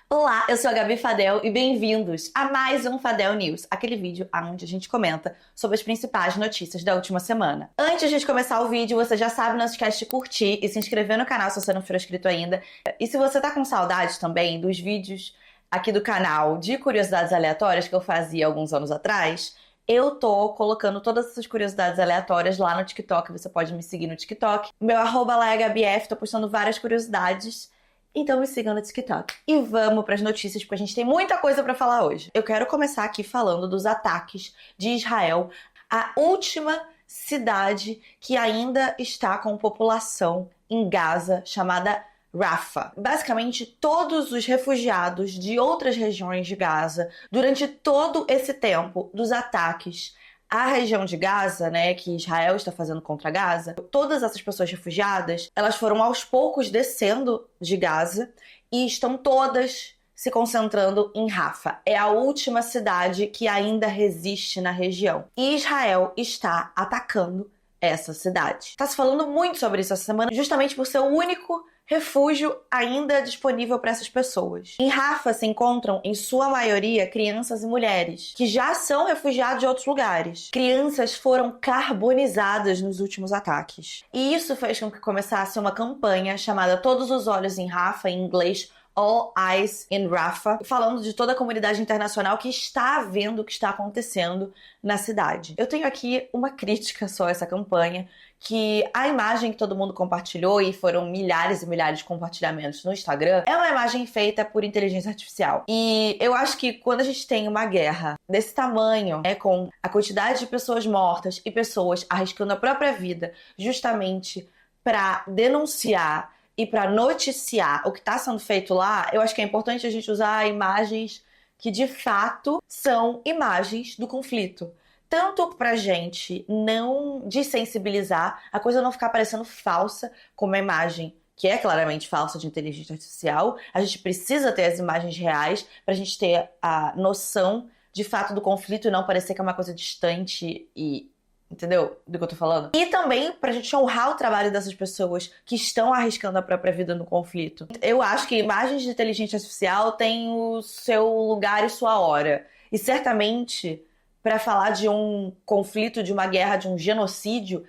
Olá, eu sou a Gabi Fadel e bem-vindos a mais um Fadel News, aquele vídeo onde a gente comenta sobre as principais notícias da última semana. Antes de começar o vídeo, você já sabe, não esquece de curtir e se inscrever no canal se você não for inscrito ainda. E se você tá com saudade também dos vídeos aqui do canal de curiosidades aleatórias que eu fazia alguns anos atrás, eu tô colocando todas essas curiosidades aleatórias lá no TikTok, você pode me seguir no TikTok. Meu arroba lá é GabiF, tô postando várias curiosidades. Então me sigam no TikTok. E vamos para as notícias, porque a gente tem muita coisa para falar hoje. Eu quero começar aqui falando dos ataques de Israel, a última cidade que ainda está com população em Gaza, chamada Rafah. Basicamente, todos os refugiados de outras regiões de Gaza, durante todo esse tempo dos ataques a região de Gaza, né, que Israel está fazendo contra Gaza, todas essas pessoas refugiadas, elas foram aos poucos descendo de Gaza e estão todas se concentrando em Rafah. É a última cidade que ainda resiste na região. E Israel está atacando essa cidade. Está se falando muito sobre isso essa semana, justamente por ser o único refúgio ainda disponível para essas pessoas. Em Rafah se encontram, em sua maioria, crianças e mulheres, que já são refugiados de outros lugares. Crianças foram carbonizadas nos últimos ataques. E isso fez com que começasse uma campanha chamada Todos os Olhos em Rafah, em inglês All Eyes in Rafah, falando de toda a comunidade internacional que está vendo o que está acontecendo na cidade. Eu tenho aqui uma crítica só a essa campanha, que a imagem que todo mundo compartilhou, e foram milhares e milhares de compartilhamentos no Instagram, é uma imagem feita por inteligência artificial. E eu acho que quando a gente tem uma guerra desse tamanho, com a quantidade de pessoas mortas e pessoas arriscando a própria vida justamente para denunciar e para noticiar o que está sendo feito lá, eu acho que é importante a gente usar imagens que de fato são imagens do conflito. Tanto pra gente não desensibilizar, a coisa não ficar parecendo falsa, como a imagem que é claramente falsa de inteligência artificial. A gente precisa ter as imagens reais pra gente ter a noção de fato do conflito e não parecer que é uma coisa distante e... entendeu? Do que eu tô falando. E também pra gente honrar o trabalho dessas pessoas que estão arriscando a própria vida no conflito. Eu acho que imagens de inteligência artificial têm o seu lugar e sua hora. E certamente, para falar de um conflito, de uma guerra, de um genocídio,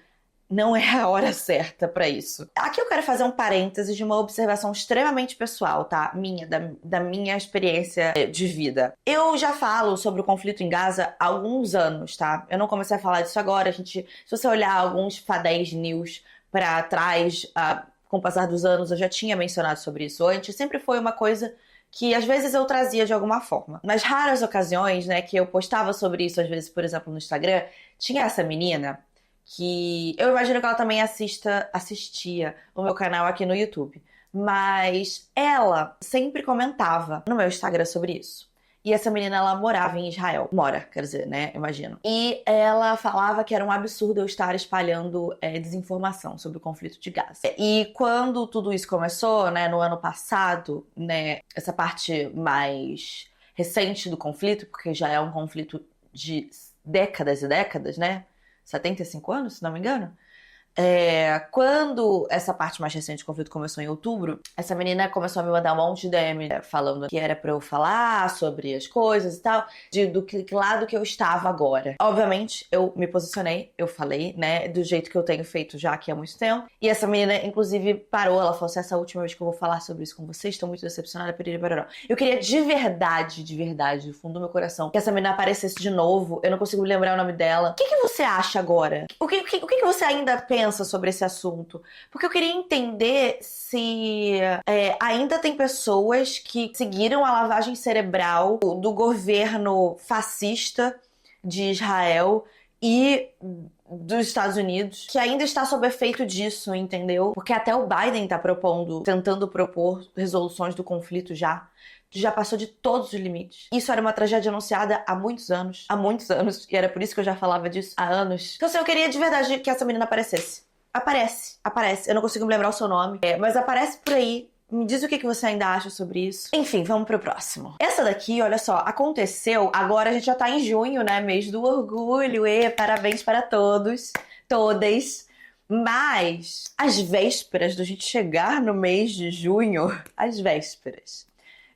não é a hora certa para isso. Aqui eu quero fazer um parêntese de uma observação extremamente pessoal, tá? Da minha experiência de vida. Eu já falo sobre o conflito em Gaza há alguns anos, tá? Eu não comecei a falar disso agora. Se você olhar alguns Fadéis News para trás, com o passar dos anos, eu já tinha mencionado sobre isso antes. Sempre foi uma coisa que às vezes eu trazia de alguma forma. Nas raras ocasiões, né, que eu postava sobre isso, às vezes, por exemplo, no Instagram, tinha essa menina que eu imagino que ela também assistia o meu canal aqui no YouTube. Mas ela sempre comentava no meu Instagram sobre isso. E essa menina, ela morava em Israel. Mora, quer dizer, né? Imagino. E ela falava que era um absurdo eu estar espalhando desinformação sobre o conflito de Gaza. E quando tudo isso começou, né, no ano passado, né, essa parte mais recente do conflito, porque já é um conflito de décadas e décadas, né? 75 anos, se não me engano. Quando essa parte mais recente do conflito começou em outubro, essa menina começou a me mandar um monte de DM falando que era pra eu falar sobre as coisas e tal, do que lado que eu estava agora. Obviamente, eu me posicionei, eu falei, né, do jeito que eu tenho feito já aqui há muito tempo. E essa menina, inclusive, parou, ela falou assim: essa última vez que eu vou falar sobre isso com vocês, estou muito decepcionada, piriri, bararó. Eu queria de verdade, do fundo do meu coração, que essa menina aparecesse de novo. Eu não consigo me lembrar o nome dela. O que você acha agora? O que você ainda pensa sobre esse assunto? Porque eu queria entender se ainda tem pessoas que seguiram a lavagem cerebral do governo fascista de Israel e dos Estados Unidos, que ainda está sob efeito disso, entendeu? Porque até o Biden tá tentando propor resoluções do conflito já passou de todos os limites. Isso era uma tragédia anunciada há muitos anos, e era por isso que eu já falava disso há anos. Então, assim, eu queria de verdade que essa menina aparecesse. Aparece. Eu não consigo me lembrar o seu nome, mas aparece por aí. Me diz o que você ainda acha sobre isso. Enfim, vamos pro próximo. Essa daqui, olha só, aconteceu, agora a gente já tá em junho, né? Mês do orgulho, parabéns para todos, todas. Mas, às vésperas da gente chegar no mês de junho, às vésperas,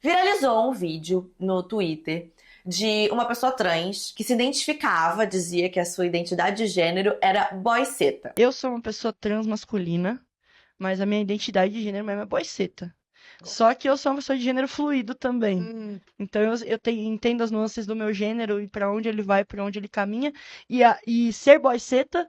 Viralizou um vídeo no Twitter de uma pessoa trans que se identificava, dizia que a sua identidade de gênero era boyceta. Eu sou uma pessoa trans masculina, mas a minha identidade de gênero mesmo é boyceta. Só que eu sou uma pessoa de gênero fluido também. Então entendo as nuances do meu gênero e pra onde ele vai, pra onde ele caminha. E ser boyceta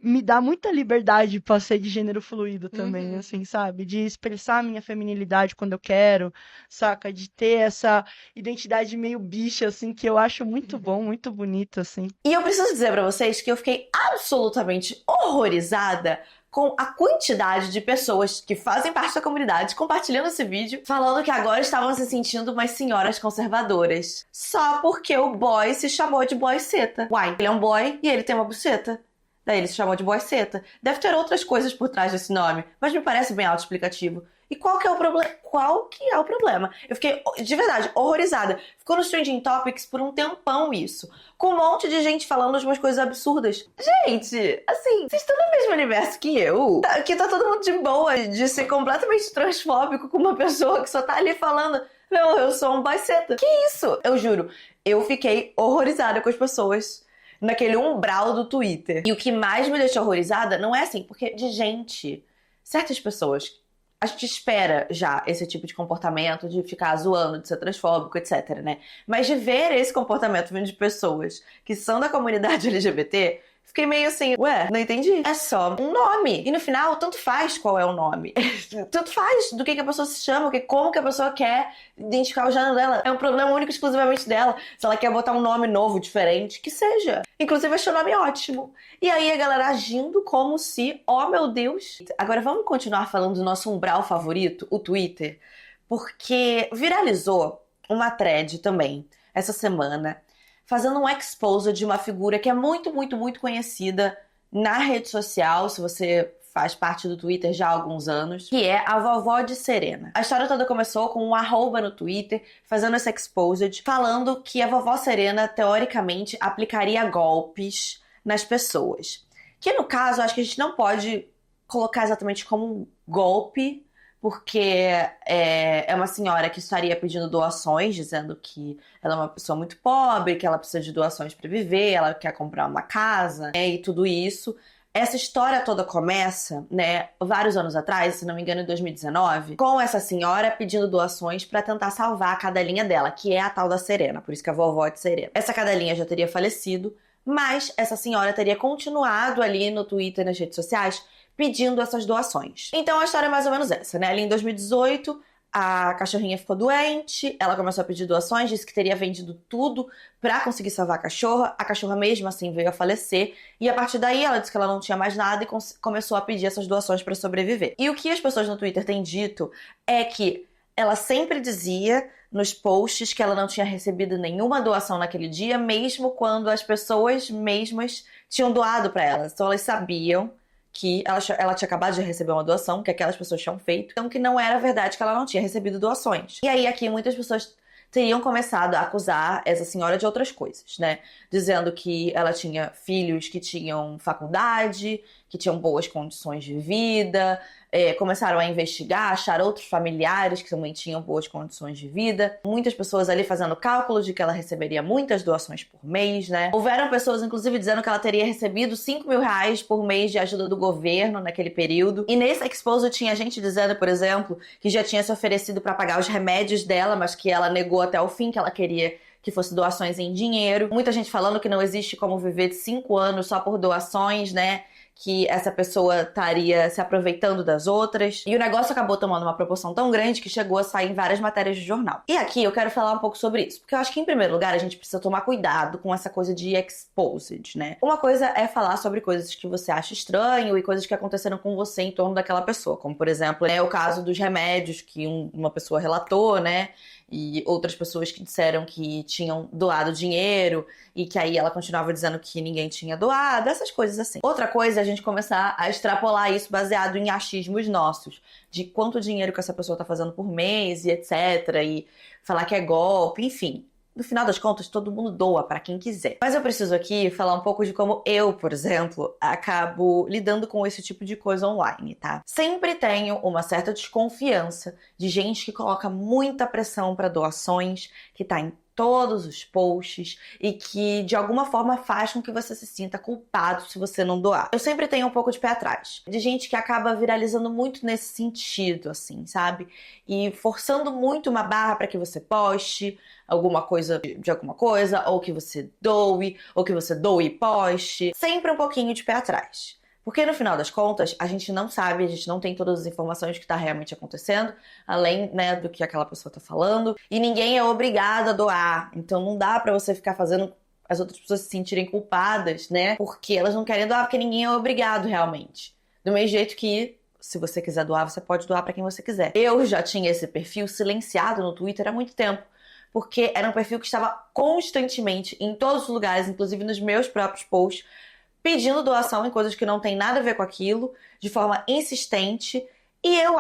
me dá muita liberdade pra ser de gênero fluido também, assim, sabe? De expressar a minha feminilidade quando eu quero, saca? De ter essa identidade meio bicha, assim, que eu acho muito bom, muito bonito, assim. E eu preciso dizer pra vocês que eu fiquei absolutamente horrorizada com a quantidade de pessoas que fazem parte da comunidade compartilhando esse vídeo, falando que agora estavam se sentindo umas senhoras conservadoras. Só porque o boy se chamou de boyceta. Uai, ele é um boy e ele tem uma buceta. Daí ele se chamou de boyceta. Deve ter outras coisas por trás desse nome, mas me parece bem autoexplicativo. E qual que é o problema? Qual que é o problema? Eu fiquei, de verdade, horrorizada. Ficou nos Trending Topics por um tempão isso. Com um monte de gente falando umas coisas absurdas. Gente, assim, vocês estão no mesmo universo que eu? Que tá todo mundo de boa de ser completamente transfóbico com uma pessoa que só tá ali falando: não, eu sou um boyceta. Que isso? Eu juro, eu fiquei horrorizada com as pessoas naquele umbral do Twitter. E o que mais me deixou horrorizada não é assim, porque de gente, certas pessoas, a gente espera já esse tipo de comportamento, de ficar zoando, de ser transfóbico, etc, né? Mas de ver esse comportamento vindo de pessoas que são da comunidade LGBT, fiquei meio assim, ué, não entendi. É só um nome. E no final, tanto faz qual é o nome. Tanto faz do que a pessoa se chama, como que a pessoa quer identificar o gênero dela. É um problema único exclusivamente dela. Se ela quer botar um nome novo, diferente, que seja. Inclusive, achei o nome ótimo. E aí a galera agindo como se, oh meu Deus. Agora vamos continuar falando do nosso umbral favorito, o Twitter, porque viralizou uma thread também essa semana, fazendo um expose de uma figura que é muito, muito, muito conhecida na rede social, se você faz parte do Twitter já há alguns anos, que é a vovó de Serena. A história toda começou com um arroba no Twitter, fazendo esse exposed, falando que a vovó Serena, teoricamente, aplicaria golpes nas pessoas. Que, no caso, acho que a gente não pode colocar exatamente como um golpe, porque é uma senhora que estaria pedindo doações, dizendo que ela é uma pessoa muito pobre, que ela precisa de doações para viver, ela quer comprar uma casa, né, e tudo isso. Essa história toda começa, né, vários anos atrás, se não me engano em 2019, com essa senhora pedindo doações para tentar salvar a cadelinha dela, que é a tal da Serena, por isso que é a vovó de Serena. Essa cadelinha já teria falecido, mas essa senhora teria continuado ali no Twitter e nas redes sociais pedindo essas doações. Então a história é mais ou menos essa, né? Ali em 2018, a cachorrinha ficou doente, ela começou a pedir doações, disse que teria vendido tudo pra conseguir salvar a cachorra mesmo assim veio a falecer, e a partir daí ela disse que ela não tinha mais nada e começou a pedir essas doações pra sobreviver. E o que as pessoas no Twitter têm dito é que ela sempre dizia nos posts que ela não tinha recebido nenhuma doação naquele dia, mesmo quando as pessoas mesmas tinham doado pra ela. Então elas sabiam que ela tinha acabado de receber uma doação, que aquelas pessoas tinham feito, então que não era verdade que ela não tinha recebido doações. E aí aqui muitas pessoas teriam começado a acusar essa senhora de outras coisas, né? Dizendo que ela tinha filhos que tinham faculdade, que tinham boas condições de vida, começaram a investigar, achar outros familiares que também tinham boas condições de vida. Muitas pessoas ali fazendo cálculos de que ela receberia muitas doações por mês, né? Houveram pessoas, inclusive, dizendo que ela teria recebido 5 mil reais por mês de ajuda do governo naquele período. E nesse expose tinha gente dizendo, por exemplo, que já tinha se oferecido para pagar os remédios dela, mas que ela negou até o fim, que ela queria que fosse doações em dinheiro. Muita gente falando que não existe como viver de 5 anos só por doações, né? Que essa pessoa estaria se aproveitando das outras. E o negócio acabou tomando uma proporção tão grande que chegou a sair em várias matérias de jornal. E aqui eu quero falar um pouco sobre isso, porque eu acho que, em primeiro lugar, a gente precisa tomar cuidado com essa coisa de exposed, né? Uma coisa é falar sobre coisas que você acha estranho e coisas que aconteceram com você em torno daquela pessoa, como, por exemplo, o caso dos remédios que uma pessoa relatou, né? E outras pessoas que disseram que tinham doado dinheiro e que aí ela continuava dizendo que ninguém tinha doado, essas coisas assim. Outra coisa é a gente começar a extrapolar isso baseado em achismos nossos, de quanto dinheiro que essa pessoa tá fazendo por mês e etc, e falar que é golpe, enfim. no final das contas, todo mundo doa pra quem quiser. Mas eu preciso aqui falar um pouco de como eu, por exemplo, acabo lidando com esse tipo de coisa online, tá? Sempre tenho uma certa desconfiança de gente que coloca muita pressão pra doações, que tá em todos os posts e que de alguma forma faz com que você se sinta culpado se você não doar. Eu sempre tenho um pouco de pé atrás, de gente que acaba viralizando muito nesse sentido, assim, sabe? E forçando muito uma barra para que você poste alguma coisa de alguma coisa, ou que você doe e poste. Sempre um pouquinho de pé atrás. Porque no final das contas, a gente não sabe, a gente não tem todas as informações que está realmente acontecendo, além, né, do que aquela pessoa tá falando. E ninguém é obrigado a doar. Então não dá pra você ficar fazendo as outras pessoas se sentirem culpadas, né? Porque elas não querem doar, porque ninguém é obrigado realmente. Do mesmo jeito que, se você quiser doar, você pode doar pra quem você quiser. Eu já tinha esse perfil silenciado no Twitter há muito tempo. Porque era um perfil que estava constantemente em todos os lugares, inclusive nos meus próprios posts, pedindo doação em coisas que não tem nada a ver com aquilo, de forma insistente, e eu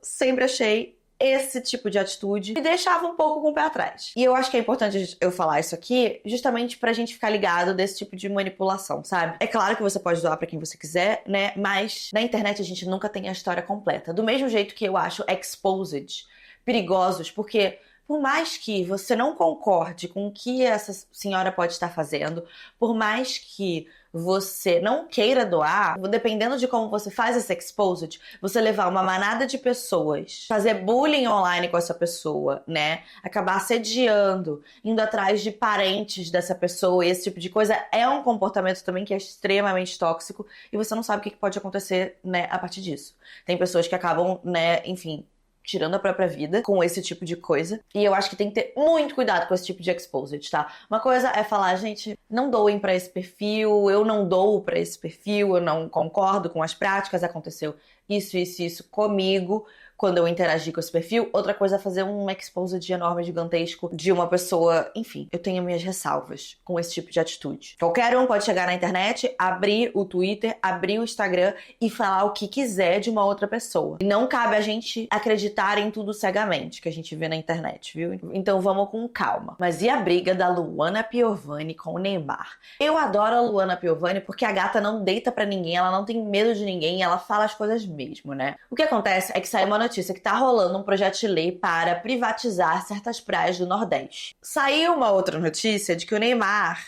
sempre achei esse tipo de atitude me deixava um pouco com o pé atrás. E eu acho que é importante eu falar isso aqui, justamente pra gente ficar ligado desse tipo de manipulação, sabe? É claro que você pode doar pra quem você quiser, né? Mas na internet a gente nunca tem a história completa. Do mesmo jeito que eu acho exposed perigosos, porque por mais que você não concorde com o que essa senhora pode estar fazendo, por mais que você não queira doar, dependendo de como você faz esse exposed, você levar uma manada de pessoas, fazer bullying online com essa pessoa, né? Acabar assediando, indo atrás de parentes dessa pessoa e esse tipo de coisa, é um comportamento também que é extremamente tóxico e você não sabe o que pode acontecer, né, a partir disso. Tem pessoas que acabam, né, enfim, tirando a própria vida com esse tipo de coisa. E eu acho que tem que ter muito cuidado com esse tipo de exposed, tá? Uma coisa é falar, gente, não doem pra esse perfil, eu não dou pra esse perfil, eu não concordo com as práticas, aconteceu isso comigo quando eu interagi com esse perfil. Outra coisa é fazer um exposed enorme, gigantesco de uma pessoa. Enfim, eu tenho minhas ressalvas com esse tipo de atitude. Qualquer um pode chegar na internet, abrir o Twitter, abrir o Instagram e falar o que quiser de uma outra pessoa. E não cabe a gente acreditar em tudo cegamente que a gente vê na internet, viu? Então vamos com calma. Mas e a briga da Luana Piovani com o Neymar? Eu adoro a Luana Piovani porque a gata não deita pra ninguém, ela não tem medo de ninguém, ela fala as coisas mesmo, né? O que acontece é que saiu uma notícia que tá rolando um projeto de lei para privatizar certas praias do Nordeste. Saiu uma outra notícia de que o Neymar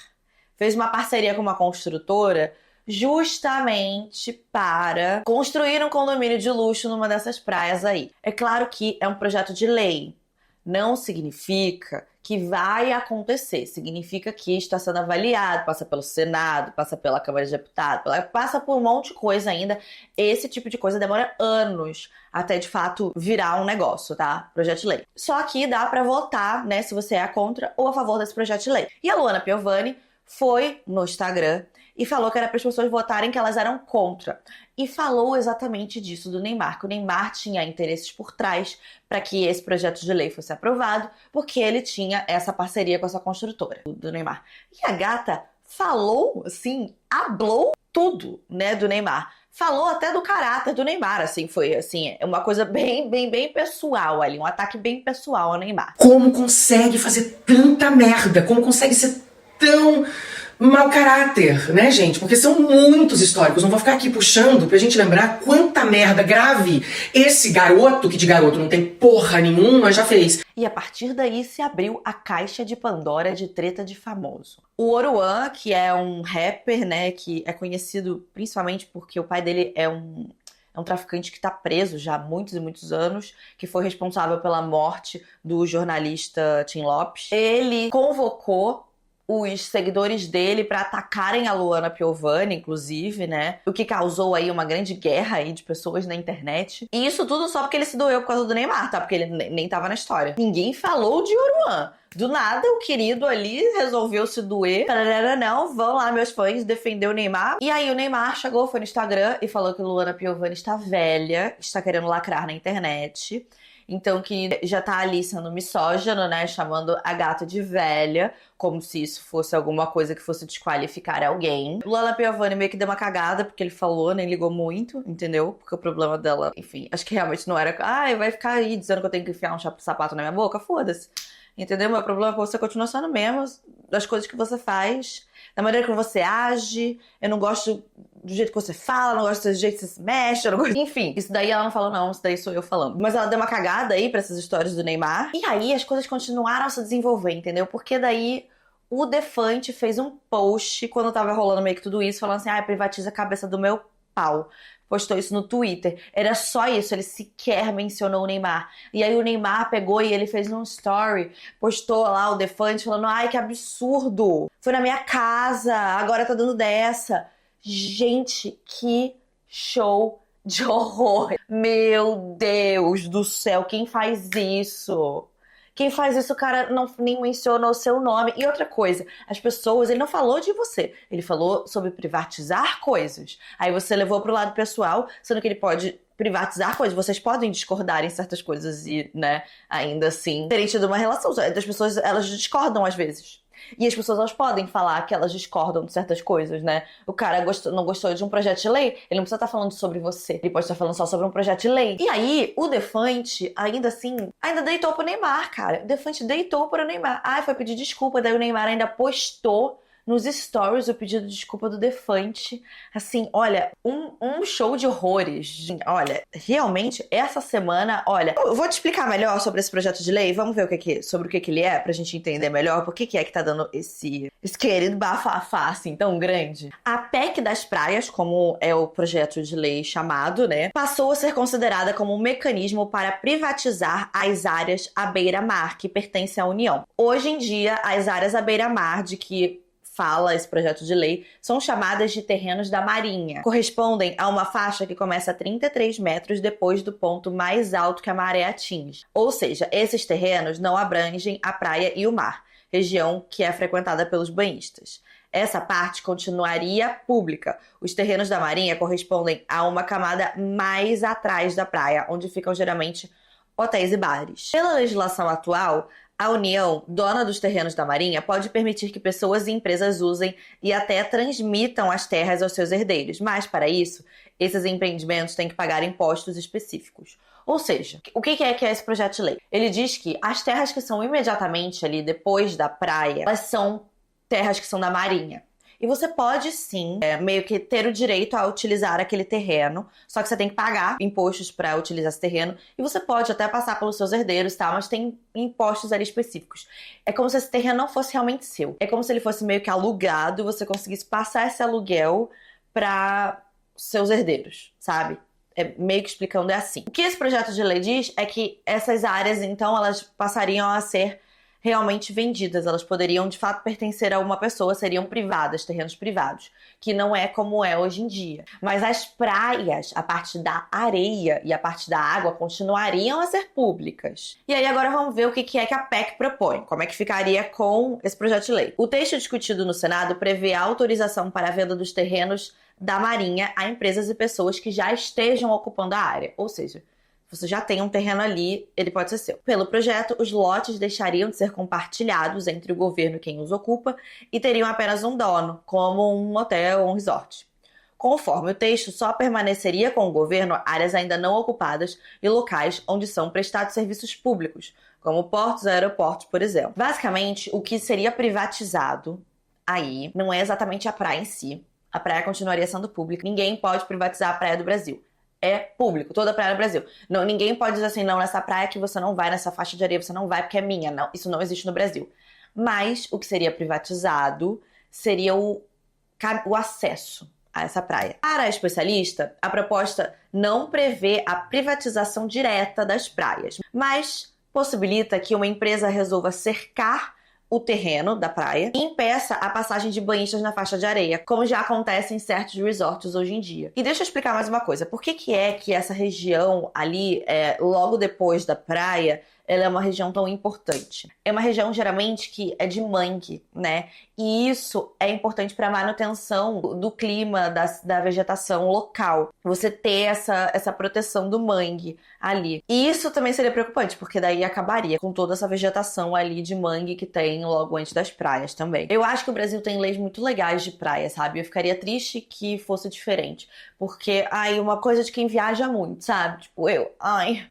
fez uma parceria com uma construtora justamente para construir um condomínio de luxo numa dessas praias aí. É claro que é um projeto de lei. Não significa que vai acontecer. Significa que está sendo avaliado, passa pelo Senado, passa pela Câmara de Deputados, passa por um monte de coisa ainda. Esse tipo de coisa demora anos até, de fato, virar um negócio, tá? Projeto de lei. Só que dá pra votar, né, se você é contra ou a favor desse projeto de lei. E a Luana Piovani foi no Instagram e falou que era para as pessoas votarem que elas eram contra. E falou exatamente disso do Neymar, que o Neymar tinha interesses por trás para que esse projeto de lei fosse aprovado, porque ele tinha essa parceria com essa construtora do Neymar. E a gata falou, assim, hablou tudo, né, do Neymar. Falou até do caráter do Neymar, assim, foi, assim, uma coisa bem pessoal ali, um ataque bem pessoal ao Neymar. Como consegue fazer tanta merda? Como consegue ser tão mau caráter, né, gente? Porque são muitos históricos. Não vou ficar aqui puxando pra gente lembrar quanta merda grave esse garoto, que de garoto não tem porra nenhuma, já fez. E a partir daí se abriu a caixa de Pandora de treta de famoso. O Oruan, que é um rapper, né, que é conhecido principalmente porque o pai dele é um traficante que está preso já há muitos e muitos anos, que foi responsável pela morte do jornalista Tim Lopes. Ele convocou os seguidores dele para atacarem a Luana Piovani, inclusive, né? O que causou aí uma grande guerra aí de pessoas na internet. E isso tudo só porque ele se doeu por causa do Neymar, tá? Porque ele nem tava na história. Ninguém falou de Oruan. Do nada, o querido ali resolveu se doer. Não, vão lá, meus fãs, defender o Neymar. E aí o Neymar chegou, foi no Instagram e falou que Luana Piovani está velha, está querendo lacrar na internet. Então que já tá ali sendo misógino, né? Chamando a gata de velha, como se isso fosse alguma coisa que fosse desqualificar alguém. Luana Piovani meio que deu uma cagada, porque ele falou, nem ligou muito, entendeu? Porque o problema dela, enfim, acho que realmente não era... vai ficar aí dizendo que eu tenho que enfiar um sapato na minha boca? Foda-se. entendeu? Meu problema é que você continua sendo o mesmo, das coisas que você faz, da maneira que você age. Eu não gosto do jeito que você fala, não gosto do jeito que você se mexe, eu não gosto... Enfim, isso daí ela não falou não, isso daí sou eu falando. Mas ela deu uma cagada aí pra essas histórias do Neymar. E aí as coisas continuaram a se desenvolver, entendeu? Porque daí o Defante fez um post quando tava rolando meio que tudo isso, falando assim, privatiza a cabeça do meu pau. Postou isso no Twitter. Era só isso, ele sequer mencionou o Neymar. E aí o Neymar pegou e ele fez um story, postou lá o Defante falando, que absurdo, foi na minha casa, agora tá dando dessa. Gente, que show de horror. Meu Deus do céu, quem faz isso? Quem faz isso, o cara não nem mencionou o seu nome. E outra coisa, as pessoas, ele não falou de você, ele falou sobre privatizar coisas. Aí você levou pro lado pessoal, sendo que ele pode privatizar coisas. Vocês podem discordar em certas coisas e, né, ainda assim, terem tido uma relação. As pessoas, elas discordam às vezes. E as pessoas, elas podem falar que elas discordam de certas coisas, né? O cara não gostou de um projeto de lei, ele não precisa estar falando sobre você. Ele pode estar falando só sobre um projeto de lei. E aí, o Defante, ainda assim, ainda deitou pro Neymar, cara. O Defante deitou pro Neymar. Foi pedir desculpa, daí o Neymar ainda postou nos stories o pedido de desculpa do Defante. Assim, olha, um show de horrores. Olha, realmente, essa semana, olha... Eu vou te explicar melhor sobre esse projeto de lei. Vamos ver sobre o que ele é, pra gente entender melhor por que é que tá dando esse querido bafafá, assim, tão grande. A PEC das praias, como é o projeto de lei chamado, né, passou a ser considerada como um mecanismo para privatizar as áreas à beira-mar, que pertencem à União. Hoje em dia, as áreas à beira-mar, de que fala esse projeto de lei, são chamadas de terrenos da Marinha. Correspondem a uma faixa que começa a 33 metros depois do ponto mais alto que a maré atinge. Ou seja, esses terrenos não abrangem a praia e o mar, região que é frequentada pelos banhistas. Essa parte continuaria pública. Os terrenos da Marinha correspondem a uma camada mais atrás da praia, onde ficam geralmente hotéis e bares. Pela legislação atual, a União, dona dos terrenos da Marinha, pode permitir que pessoas e empresas usem e até transmitam as terras aos seus herdeiros, mas, para isso, esses empreendimentos têm que pagar impostos específicos. Ou seja, o que é esse projeto de lei? Ele diz que as terras que são imediatamente ali depois da praia, elas são terras que são da Marinha. E você pode sim, meio que ter o direito a utilizar aquele terreno, só que você tem que pagar impostos para utilizar esse terreno, e você pode até passar pelos seus herdeiros, tá? Mas tem impostos ali específicos. É como se esse terreno não fosse realmente seu. É como se ele fosse meio que alugado, você conseguisse passar esse aluguel para seus herdeiros, sabe? É meio que explicando, é assim. O que esse projeto de lei diz é que essas áreas, então, elas passariam a ser realmente vendidas, elas poderiam de fato pertencer a uma pessoa, seriam privadas, terrenos privados, que não é como é hoje em dia. Mas as praias, a parte da areia e a parte da água continuariam a ser públicas. E aí agora vamos ver o que é que a PEC propõe, como é que ficaria com esse projeto de lei. O texto discutido no Senado prevê a autorização para a venda dos terrenos da Marinha a empresas e pessoas que já estejam ocupando a área, ou seja, você já tem um terreno ali, ele pode ser seu. Pelo projeto, os lotes deixariam de ser compartilhados entre o governo e quem os ocupa e teriam apenas um dono, como um hotel ou um resort. Conforme o texto, só permaneceria com o governo áreas ainda não ocupadas e locais onde são prestados serviços públicos, como portos e aeroportos, por exemplo. Basicamente, o que seria privatizado aí não é exatamente a praia em si. A praia continuaria sendo pública. Ninguém pode privatizar a praia do Brasil. É público, toda a praia do Brasil. Não, ninguém pode dizer assim, não, nessa praia que você não vai, nessa faixa de areia você não vai porque é minha. Não, isso não existe no Brasil. Mas o que seria privatizado seria o acesso a essa praia. Para a especialista, a proposta não prevê a privatização direta das praias, mas possibilita que uma empresa resolva cercar o terreno da praia e impeça a passagem de banhistas na faixa de areia, como já acontece em certos resorts hoje em dia. E deixa eu explicar mais uma coisa. Por que é que essa região ali, logo depois da praia, ela é uma região tão importante? É uma região, geralmente, que é de mangue, né? E isso é importante para a manutenção do clima, da vegetação local. Você ter essa proteção do mangue ali. E isso também seria preocupante, porque daí acabaria com toda essa vegetação ali de mangue que tem logo antes das praias também. Eu acho que o Brasil tem leis muito legais de praia, sabe? Eu ficaria triste que fosse diferente. Porque, uma coisa de quem viaja muito, sabe? Tipo,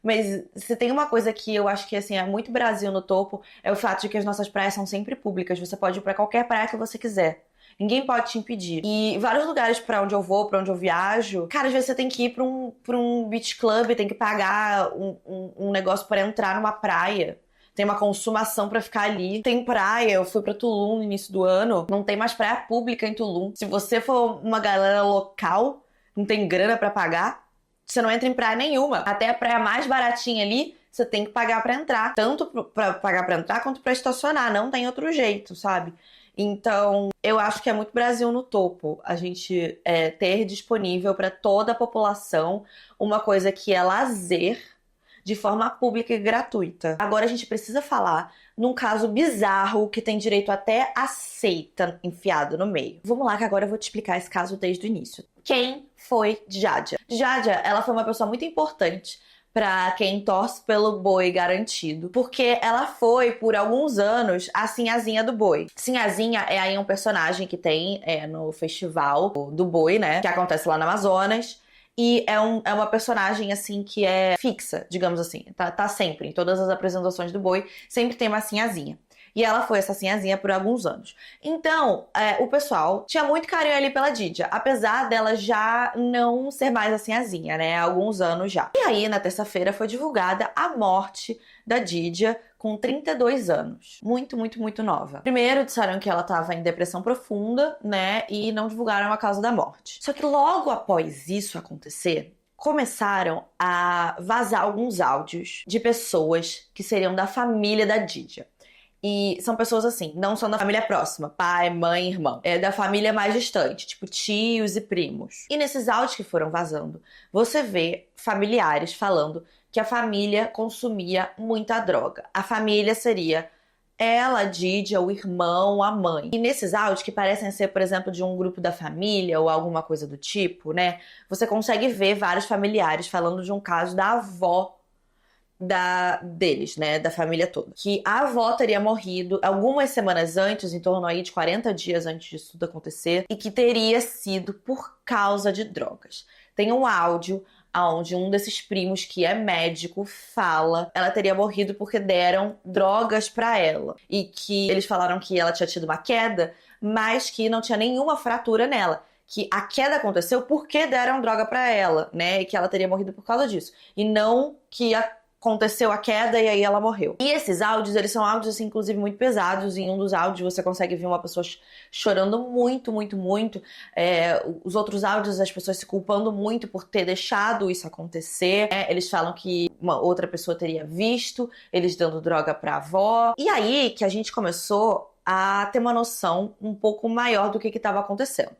mas se tem uma coisa que eu acho acho que assim, é muito Brasil no topo, é o fato de que as nossas praias são sempre públicas. Você pode ir pra qualquer praia que você quiser. Ninguém pode te impedir. E vários lugares pra onde eu vou, pra onde eu viajo, cara, às vezes você tem que ir pra um beach club, tem que pagar um negócio pra entrar numa praia. Tem uma consumação pra ficar ali. Tem praia, eu fui pra Tulum no início do ano, não tem mais praia pública em Tulum. Se você for uma galera local, não tem grana pra pagar, você não entra em praia nenhuma. Até a praia mais baratinha ali, você tem que pagar pra entrar. Tanto pra pagar pra entrar, quanto pra estacionar. Não tem outro jeito, sabe? Então, eu acho que é muito Brasil no topo a gente ter disponível para toda a população uma coisa que é lazer de forma pública e gratuita. Agora a gente precisa falar num caso bizarro que tem direito até a seita enfiado no meio. Vamos lá que agora eu vou te explicar esse caso desde o início. Quem foi Djadja? Djadja, ela foi uma pessoa muito importante pra quem torce pelo boi garantido, porque ela foi, por alguns anos, a Sinhazinha do boi. Sinhazinha é aí um personagem que tem no festival do boi, né, que acontece lá no Amazonas, e é uma personagem, assim, que é fixa, digamos assim, tá sempre, em todas as apresentações do boi, sempre tem uma Sinhazinha. E ela foi essa Sinhazinha por alguns anos. Então, o pessoal tinha muito carinho ali pela Djadja, apesar dela já não ser mais a Sinhazinha, né? Há alguns anos já. E aí, na terça-feira, foi divulgada a morte da Djadja com 32 anos. Muito, muito, muito nova. Primeiro, disseram que ela estava em depressão profunda, né? E não divulgaram a causa da morte. Só que logo após isso acontecer, começaram a vazar alguns áudios de pessoas que seriam da família da Djadja. E são pessoas assim, não são da família próxima, pai, mãe, irmão. É da família mais distante, tipo tios e primos. E nesses áudios que foram vazando, você vê familiares falando que a família consumia muita droga. A família seria ela, a Djadja, o irmão, a mãe. E nesses áudios, que parecem ser, por exemplo, de um grupo da família ou alguma coisa do tipo, né? Você consegue ver vários familiares falando de um caso da avó deles, né, da família toda. Que a avó teria morrido algumas semanas antes, em torno aí de 40 dias antes disso tudo acontecer, e que teria sido por causa de drogas. Tem um áudio onde um desses primos, que é médico, fala ela teria morrido porque deram drogas pra ela. E que eles falaram que ela tinha tido uma queda, mas que não tinha nenhuma fratura nela. Que a queda aconteceu porque deram droga pra ela, né, e que ela teria morrido por causa disso. E não que aconteceu a queda e aí ela morreu. E esses áudios, eles são áudios, assim, inclusive, muito pesados. Em um dos áudios você consegue ver uma pessoa chorando muito, muito, muito. Os outros áudios, as pessoas se culpando muito por ter deixado isso acontecer. Eles falam que uma outra pessoa teria visto eles dando droga pra avó. E aí que a gente começou a ter uma noção um pouco maior do que estava acontecendo,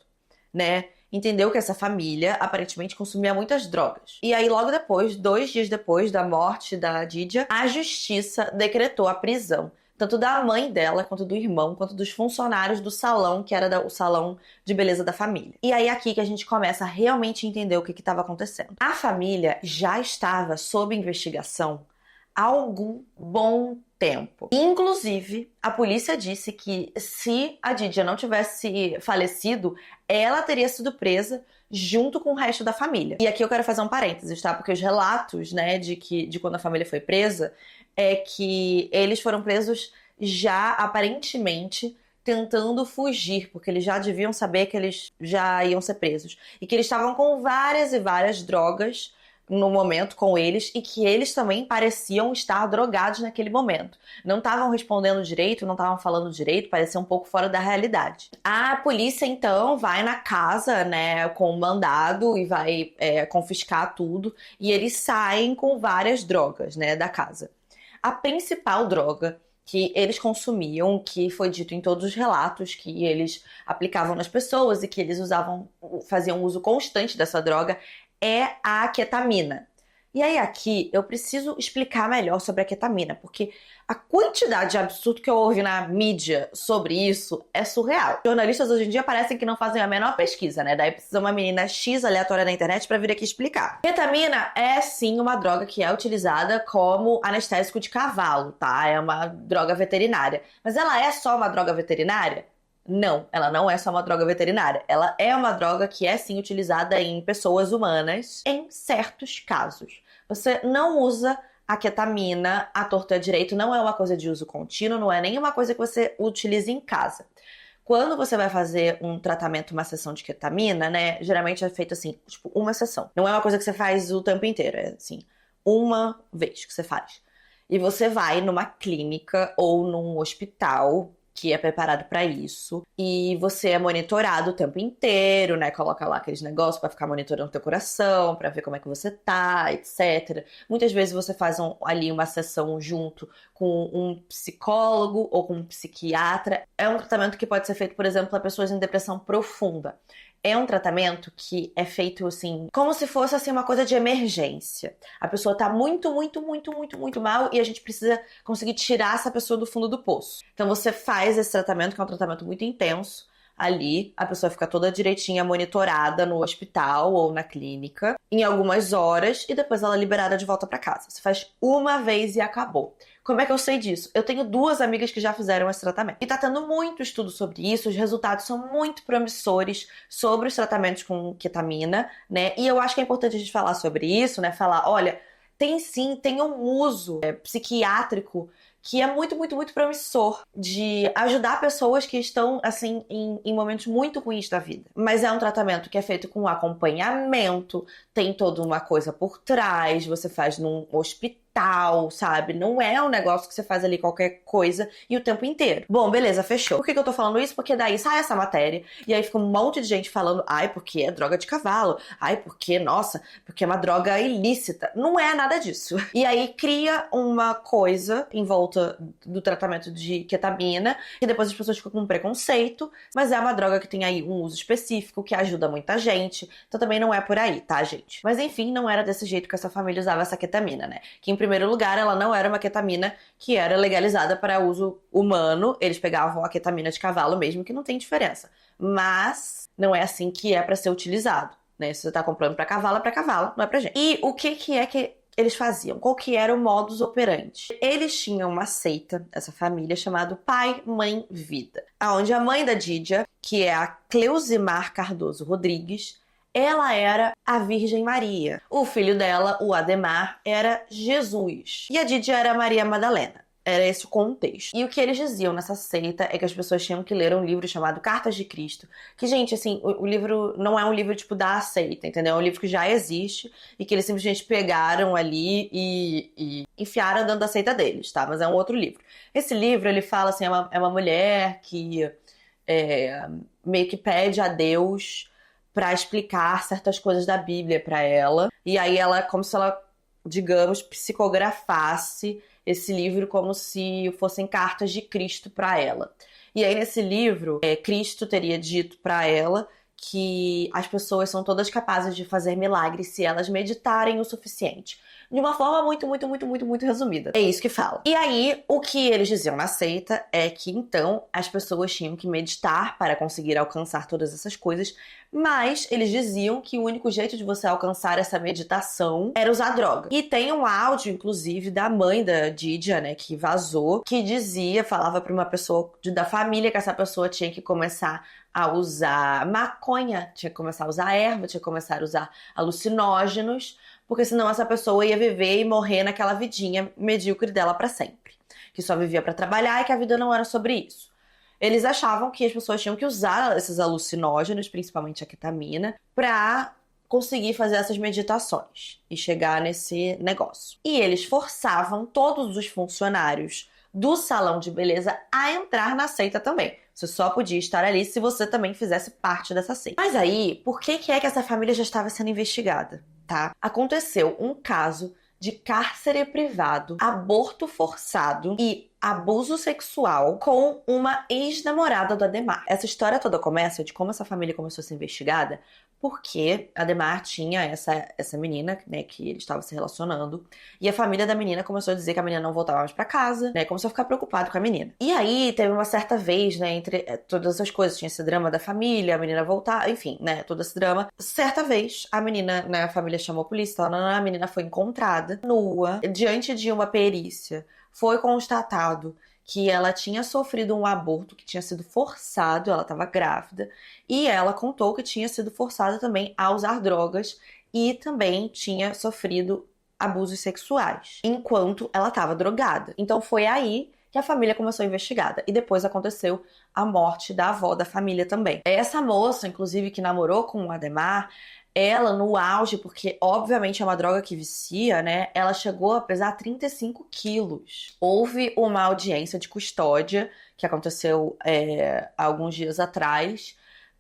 né? Entendeu que essa família aparentemente consumia muitas drogas. E aí, logo depois, 2 dias depois da morte da Djadja, a justiça decretou a prisão, tanto da mãe dela, quanto do irmão, quanto dos funcionários do salão, que era o salão de beleza da família. E aí aqui que a gente começa a realmente entender o que estava acontecendo. A família já estava sob investigação há algum bom tempo. Inclusive, a polícia disse que se a Djadja não tivesse falecido, ela teria sido presa junto com o resto da família. E aqui eu quero fazer um parênteses, tá? Porque os relatos, né, de quando a família foi presa, é que eles foram presos já, aparentemente, tentando fugir, porque eles já deviam saber que eles já iam ser presos. E que eles estavam com várias e várias drogas no momento com eles, e que eles também pareciam estar drogados naquele momento. Não estavam respondendo direito, não estavam falando direito, parecia um pouco fora da realidade. A polícia, então, vai na casa, né, com um mandado e vai confiscar tudo, e eles saem com várias drogas, né, da casa. A principal droga que eles consumiam, que foi dito em todos os relatos, que eles aplicavam nas pessoas e que eles faziam uso constante dessa droga, é a ketamina. E aí aqui eu preciso explicar melhor sobre a ketamina, porque a quantidade de absurdo que eu ouvi na mídia sobre isso é surreal. Jornalistas hoje em dia parecem que não fazem a menor pesquisa, né? Daí precisa uma menina X aleatória na internet pra vir aqui explicar. Ketamina é sim uma droga que é utilizada como anestésico de cavalo, tá? É uma droga veterinária. Mas ela é só uma droga veterinária? Não, ela não é só uma droga veterinária. Ela é uma droga que é sim utilizada em pessoas humanas em certos casos. Você não usa a ketamina, à torto e à direito, não é uma coisa de uso contínuo, não é nenhuma coisa que você utilize em casa. Quando você vai fazer um tratamento, uma sessão de ketamina, né, geralmente é feito assim, tipo, uma sessão. Não é uma coisa que você faz o tempo inteiro, é assim, uma vez que você faz. E você vai numa clínica ou num hospital que é preparado para isso, e você é monitorado o tempo inteiro, né? Coloca lá aqueles negócios para ficar monitorando teu coração, para ver como é que você tá, etc. Muitas vezes você faz ali uma sessão junto com um psicólogo ou com um psiquiatra. É um tratamento que pode ser feito, por exemplo, para pessoas em depressão profunda. É um tratamento que é feito assim, como se fosse assim uma coisa de emergência. A pessoa tá muito mal e a gente precisa conseguir tirar essa pessoa do fundo do poço. Então você faz esse tratamento, que é um tratamento muito intenso. Ali, a pessoa fica toda direitinha monitorada no hospital ou na clínica em algumas horas e depois ela é liberada de volta pra casa. Você faz uma vez e acabou. Como é que eu sei disso? Eu tenho 2 amigas que já fizeram esse tratamento. E tá tendo muito estudo sobre isso, os resultados são muito promissores sobre os tratamentos com ketamina, né? E eu acho que é importante a gente falar sobre isso, né? Falar, olha, tem um uso psiquiátrico que é muito promissor de ajudar pessoas que estão, assim, em momentos muito ruins da vida. Mas é um tratamento que é feito com acompanhamento, tem toda uma coisa por trás, você faz num hospital, sabe? Não é um negócio que você faz ali qualquer coisa e o tempo inteiro. Bom, beleza, fechou. Por que eu tô falando isso? Porque daí sai essa matéria e aí fica um monte de gente falando, ai, porque é droga de cavalo, ai, porque, nossa, porque é uma droga ilícita. Não é nada disso. E aí cria uma coisa em volta do tratamento de ketamina, que depois as pessoas ficam com preconceito, mas é uma droga que tem aí um uso específico, que ajuda muita gente, então também não é por aí, tá, gente? Mas enfim, não era desse jeito que essa família usava essa ketamina, né? Que em primeiro lugar, ela não era uma ketamina que era legalizada para uso humano, eles pegavam a ketamina de cavalo mesmo, que não tem diferença. Mas não é assim que é para ser utilizado, né? Se você tá comprando para cavalo, não é pra gente. E o que é que eles faziam? Qual que era o modus operandi? Eles tinham uma seita, essa família, chamada Pai, Mãe, Vida. Onde a mãe da Didia, que é a Cleusimar Cardoso Rodrigues, ela era a Virgem Maria. O filho dela, o Ademar, era Jesus. E a Didia era Maria Madalena. Era esse o contexto. E o que eles diziam nessa seita é que as pessoas tinham que ler um livro chamado Cartas de Cristo. Que, gente, assim, o livro não é um livro, tipo, da seita, entendeu? É um livro que já existe e que eles simplesmente pegaram ali e enfiaram dentro da seita deles, tá? Mas é um outro livro. Esse livro, ele fala, assim, é uma mulher que meio que pede a Deus pra explicar certas coisas da Bíblia pra ela. E aí ela, como se ela, digamos, psicografasse esse livro como se fossem cartas de Cristo para ela. E aí nesse livro, Cristo teria dito para ela que as pessoas são todas capazes de fazer milagres se elas meditarem o suficiente. De uma forma muito resumida. É isso que fala. E aí, o que eles diziam na seita é que, então, as pessoas tinham que meditar para conseguir alcançar todas essas coisas, mas eles diziam que o único jeito de você alcançar essa meditação era usar droga. E tem um áudio, inclusive, da mãe da Didia, né, que vazou, que falava para uma pessoa da família que essa pessoa tinha que começar a usar maconha, tinha que começar a usar erva, tinha que começar a usar alucinógenos, porque senão essa pessoa ia viver e morrer naquela vidinha medíocre dela pra sempre, que só vivia pra trabalhar e que a vida não era sobre isso. Eles achavam que as pessoas tinham que usar esses alucinógenos, principalmente a ketamina, pra conseguir fazer essas meditações e chegar nesse negócio. E eles forçavam todos os funcionários do salão de beleza a entrar na seita também. Você só podia estar ali se você também fizesse parte dessa seita. Mas aí, por que é que essa família já estava sendo investigada? Tá? Aconteceu um caso de cárcere privado, aborto forçado e abuso sexual com uma ex-namorada do Ademar. Essa história toda começa de como essa família começou a ser investigada porque Ademar tinha essa menina, né, que ele estava se relacionando, e a família da menina começou a dizer que a menina não voltava mais pra casa, né, começou a ficar preocupado com a menina. E aí teve uma certa vez, né, entre todas essas coisas, tinha esse drama da família, a menina voltar, enfim, né, todo esse drama. Certa vez, a menina, né, a família chamou a polícia, a menina foi encontrada nua, diante de uma perícia. Foi constatado que ela tinha sofrido um aborto, que tinha sido forçado, ela estava grávida, e ela contou que tinha sido forçada também a usar drogas e também tinha sofrido abusos sexuais, enquanto ela estava drogada. Então foi aí que a família começou a investigada. E depois aconteceu a morte da avó da família também. Essa moça, inclusive, que namorou com o Ademar, ela no auge, porque obviamente é uma droga que vicia, né? Ela chegou a pesar 35 quilos. Houve uma audiência de custódia que aconteceu há alguns dias atrás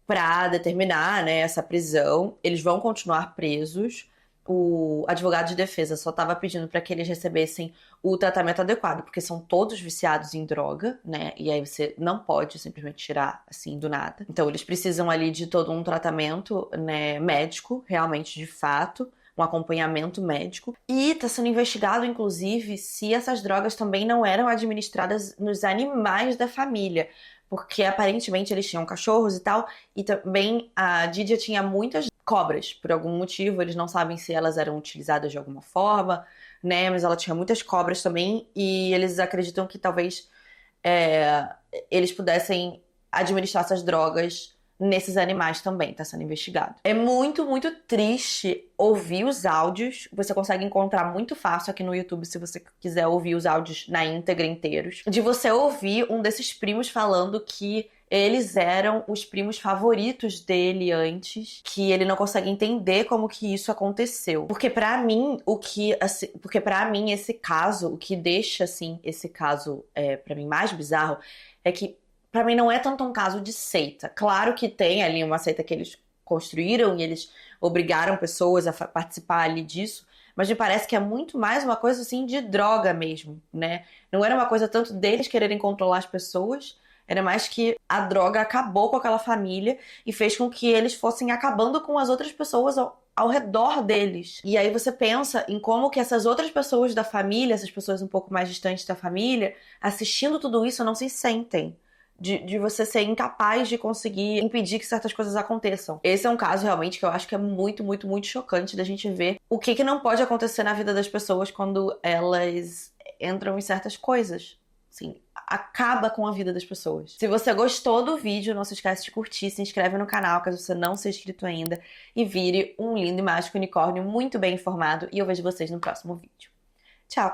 para determinar, né, essa prisão. Eles vão continuar presos. O advogado de defesa só estava pedindo para que eles recebessem o tratamento adequado, porque são todos viciados em droga, né? E aí você não pode simplesmente tirar assim do nada. Então eles precisam ali de todo um tratamento, né, médico, realmente de fato, um acompanhamento médico. E está sendo investigado, inclusive, se essas drogas também não eram administradas nos animais da família. Porque aparentemente eles tinham cachorros e tal, e também a Didia tinha muitas cobras, por algum motivo, eles não sabem se elas eram utilizadas de alguma forma, né, mas ela tinha muitas cobras também, e eles acreditam que talvez eles pudessem administrar essas drogas nesses animais também, tá sendo investigado. É muito, muito triste ouvir os áudios. Você consegue encontrar muito fácil aqui no YouTube, se você quiser ouvir os áudios na íntegra inteiros. De você ouvir um desses primos falando que eles eram os primos favoritos dele antes, que ele não consegue entender como que isso aconteceu. Porque pra mim, esse caso, o que deixa, assim, esse caso, pra mim, mais bizarro, é que pra mim não é tanto um caso de seita. Claro que tem ali uma seita que eles construíram e eles obrigaram pessoas a participar ali disso, mas me parece que é muito mais uma coisa assim de droga mesmo, né? Não era uma coisa tanto deles quererem controlar as pessoas, era mais que a droga acabou com aquela família e fez com que eles fossem acabando com as outras pessoas ao redor deles. E aí você pensa em como que essas outras pessoas da família, essas pessoas um pouco mais distantes da família, assistindo tudo isso, não se sentem. De você ser incapaz de conseguir impedir que certas coisas aconteçam. Esse é um caso realmente que eu acho que é muito, muito, muito chocante da gente ver o que não pode acontecer na vida das pessoas quando elas entram em certas coisas. Assim, acaba com a vida das pessoas. Se você gostou do vídeo, não se esquece de curtir, se inscreve no canal caso você não seja inscrito ainda e vire um lindo e mágico unicórnio muito bem informado, e eu vejo vocês no próximo vídeo. Tchau!